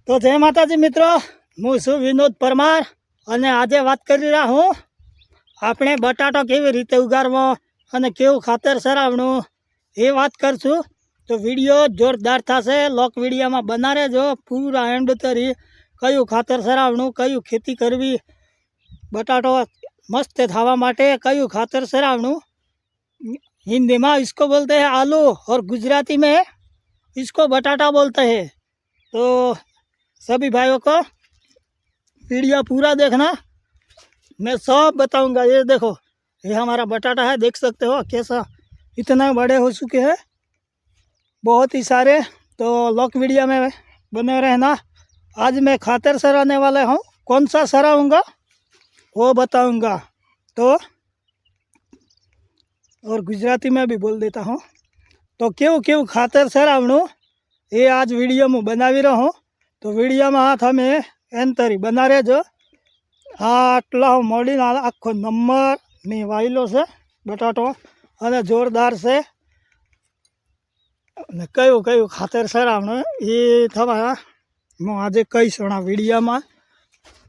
तो जय माताजी मित्रों, हूँ छू विनोद परमार अने आजे बात कर रहा हूँ आपणे बटाटो केवी रीते उगाड़वो अने केवुं खातर सरावणुं ए बात करशुं। तो वीडियो जोरदार थशे, लोक वीडियो में बना रहेजो पूरा एंड तरी। कयुं खातर सरावणुं, कयुं खेती करवी, बटाटो मस्त थावा माटे कयुं खातर सरावणुं। हिंदी में इसको बोलते हैं आलू और गुजराती में इसको बटाटा बोलते हैं। तो सभी भाइयों को वीडियो पूरा देखना, मैं सब बताऊंगा। ये देखो, ये हमारा बटाटा है, देख सकते हो कैसा इतना बड़े हो चुके हैं, बहुत ही सारे। तो लॉक वीडियो में बने रहना। आज मैं खातर सराने वाला हूँ, कौन सा सराऊंगा वो बताऊंगा। तो और गुजराती में भी बोल देता हूँ। तो केवुं केवुं खातर सरावणुं ये आज वीडियो में बनावी रहो हूँ। तो वीडियो में हाथ हमें एंतरी बना रहेजो। आटला मळीने आखो नंबर में वायलो से बटाटो अने जोरदार से कयुं कयुं खातर सरावणुं ये थवा हूँ आज कहीश वीडियो में।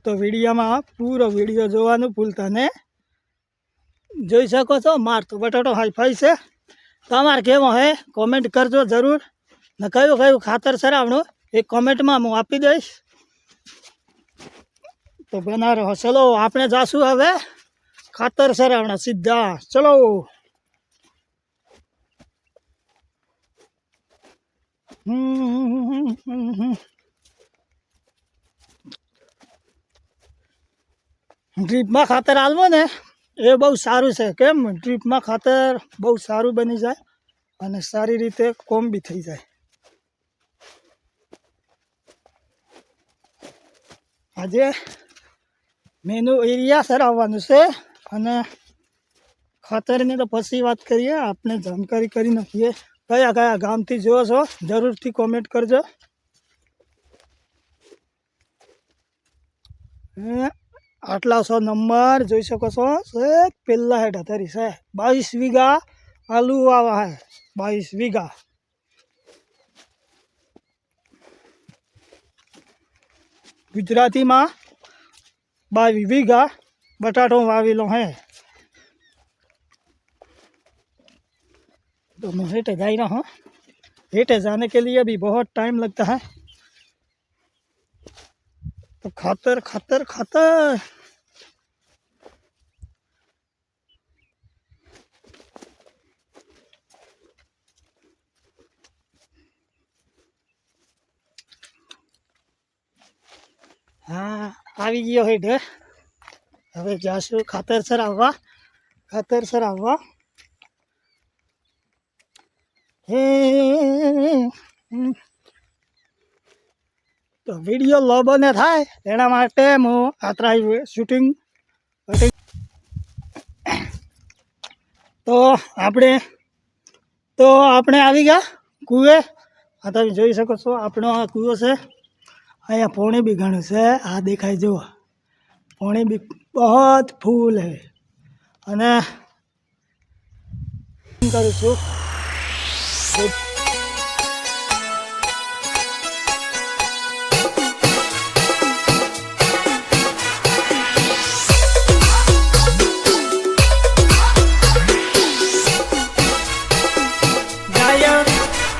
तो वीडियो में पूरो वीडियो जोवानुं भूलता ने। जोई सको छो मार तो बटाटो हाईफाई से। तमारे केवो है कॉमेंट करजो जरूर ने कयुं कयुं खातर सरावणुं एक कॉमेंट में हूँ आपी दईश। तो बना रहो। चलो आपने जाशू हवे खातर सरावणा सीधा। चलो ड्रीप में खातर आलवो ने ए बहु सारू है। केम ड्रीप में खातर बहु सारू बनी जाए अने सारी रीते कोम भी थी जाए। आज मेनू एरिया सराववानुं छे अने खातरनी तो पछी बात करिए। आपने जानकारी करी नाखीए कया कया गामथी जोवो छो जरूर थी कॉमेंट करजो। आटला 100 नंबर जोई सको छो। एक पेला हेठ हथेरी छे 22 वीघा आलू वावा है। 22 वीघा गुजराती में 22 वीघा बटाटो वावेलो है। तो मैं हेठे जा रहा हूँ। हेठे जाने के लिए भी बहुत टाइम लगता है। तो खातर खातर खातर हाँ आई गयो हेठे। हवे जाशु खातर सराववा। खातर सराववा तो वीडियो लांबो ने थाय एना माटे हूँ आतरा शूटिंग। तो आपणे आवी गया कूए। आ तमे जोई सको छो आपणो आ कूओ छे। अहींया पाणी भी घणुं छे। आ देखाय जो पाणी भी बहुत फूल है। अने करूँ छूं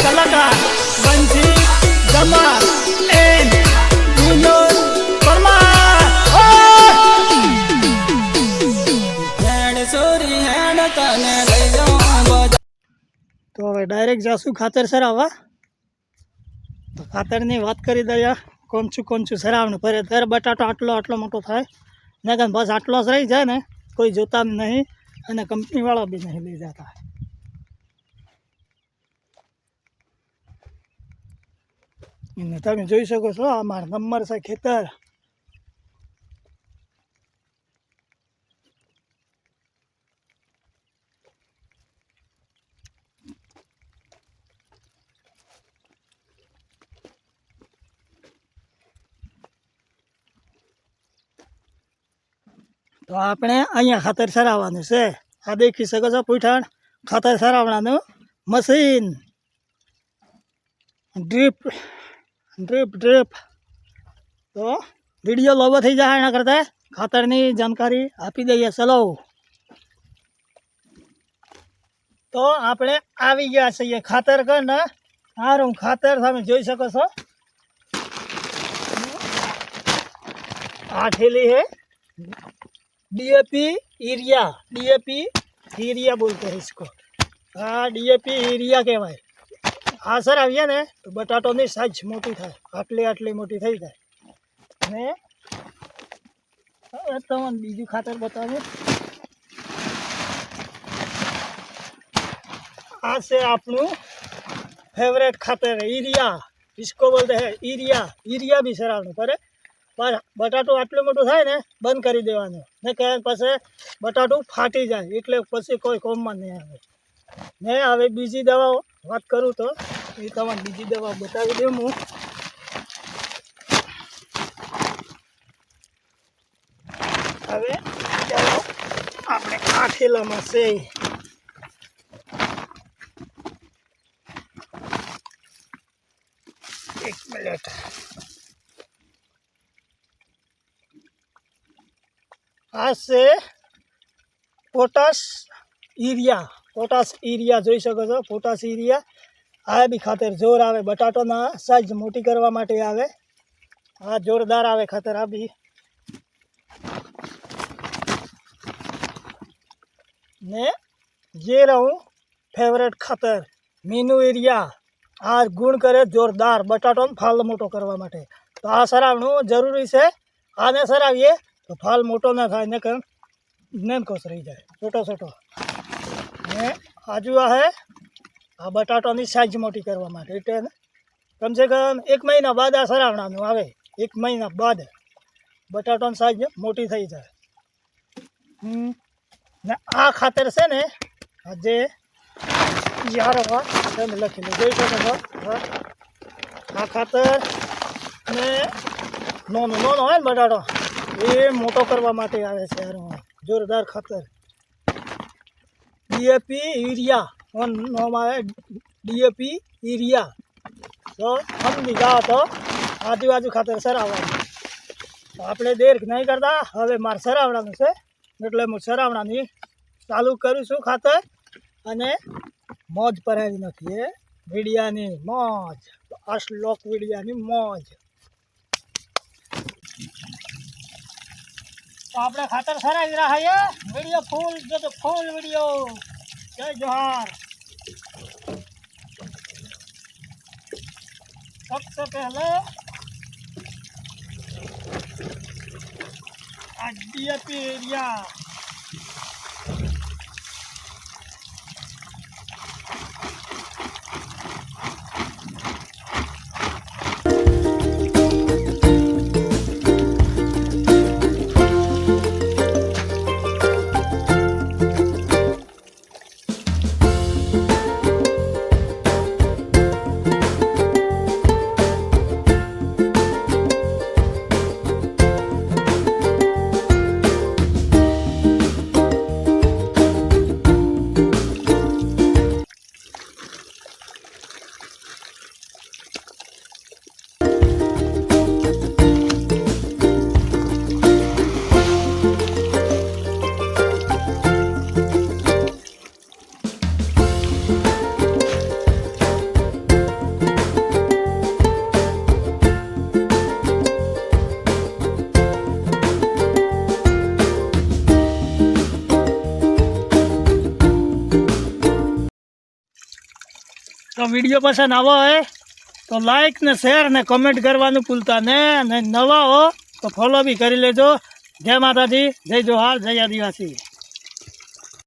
कलाकार बंसी जमा एंड विनोद परमार। तो हवे डायरेक्ट जाशू खातर सरावा। तो खातर नी बात करी दया कोण छू सरावणुं पड़े त्यारे बटाटो आटलो आटलो मोटो थाय ने कन बस आटलो ज रही जाए ने कोई जोता नहीं अने कंपनी वाला भी नहीं ले जाता। તમે જોઈ શકો છો આ મારા નંબર છે ખેતર। તો આપણે અહીંયા ખાતર સરાવવાનું છે। આ દેખી શકો છો પૂઠાણ ખાતર સરાવવાનું મશીન ड्रीप ड्रीप ड्रीप તો વિડીયો લાંબો થઈ જાય એના કરતાં ખાતરની જાણકારી આપી દઈએ. ચલો, તો આપણે આવી ગયા છીએ ખાતર કરીને. સારું ખાતર તમે જોઈ શકો છો. આ થેલી है डीएपी यूरिया बोलते हैं इसको. हाँ, डीएपी यूरिया કહેવાય. આ સર આવીએ ને તો બટાટોની સાઈઝ મોટી થાય, આટલી મોટી થઈ જાય. ને હવે તમને બીજું ખાતર બતાવું. આ છે આપણું फेवरेट खातर यूरिया, इसको बोलते हैं यूरिया भी सरावનું પડે. પણ બટાટું આટલું મોટું થાય ને બંધ કરી દેવાનું, ને કે પછી બટાટું ફાટી જાય, એટલે પછી કોઈ કોમમાં નહીં આવે. ને હવે બીજી દવા વાત કરું તો એ તમને બીજી દવા બતાવી દઉં હું. હવે ચાલો આપણે આ થેલામાં છે એક મિનિટ. આ છે પોટાશ યુરિયા જોઈ શકો છો. પોટાશ યુરિયા આ બી ખાતર જોર આવે, બટાટોના સાઈઝ મોટી કરવા માટે આવે. આ જોરદાર આવે ખાતર. આ બી ને જે રહું ફેવરેટ ખાતર મીનુ યુરિયા. આ ગુણ કરે જોરદાર બટાટોનો ફાલ મોટો કરવા માટે. તો આ સરાવનું જરૂરી છે. આને સરાવીએ તો ફાલ મોટો ના થાય, ને કે નેમકોસ રહી જાય છોટો. ને આજુ આ હે આ બટાટોની સાઈઝ મોટી કરવા માટે. એટલે કમસે કમ 1 મહિના બાદ આ સરાવણાનું આવે. 1 મહિના બાદ બટાટોની સાઈઝ મોટી થઈ જાય. ને આ ખાતર છે ને જે યાર તમે લખી લો, જોઈ શકો છો. આ ખાતર ને નાનો હોય ને બટાટો એ મોટો કરવા માટે આવે છે. જોરદાર ખાતર ડીએપી યુરિયા નામ આવે, ડીએપી યુરિયા. તો સમજી જાઓ તો આજુબાજુ ખાતર સરાવવાનું. તો આપણે દેર નહીં કરતા, હવે મારે સરાવવાનું છે એટલે હું સરાવવાની ચાલુ કરું છું ખાતર. અને મોજ પરાવી નાખીએ વીડિયાની મોજ, આ શ્લોક વીડિયાની મોજ. તો આપણે ખાતર સરાવી રહ્યા છીએ. વીડિયો ફૂલ જો તો ફૂલ વીડિયો. જય જોહાર. सबसे पहले डीएपी एरिया તો વિડીયો પસંદ આવો હોય તો લાઈક ને શેર ને કમેન્ટ કરવાનું ભૂલતા ને, અને નવા હો તો ફોલો બી કરી લેજો. જય માતાજી, જય જોહાર, જય આદિવાસી.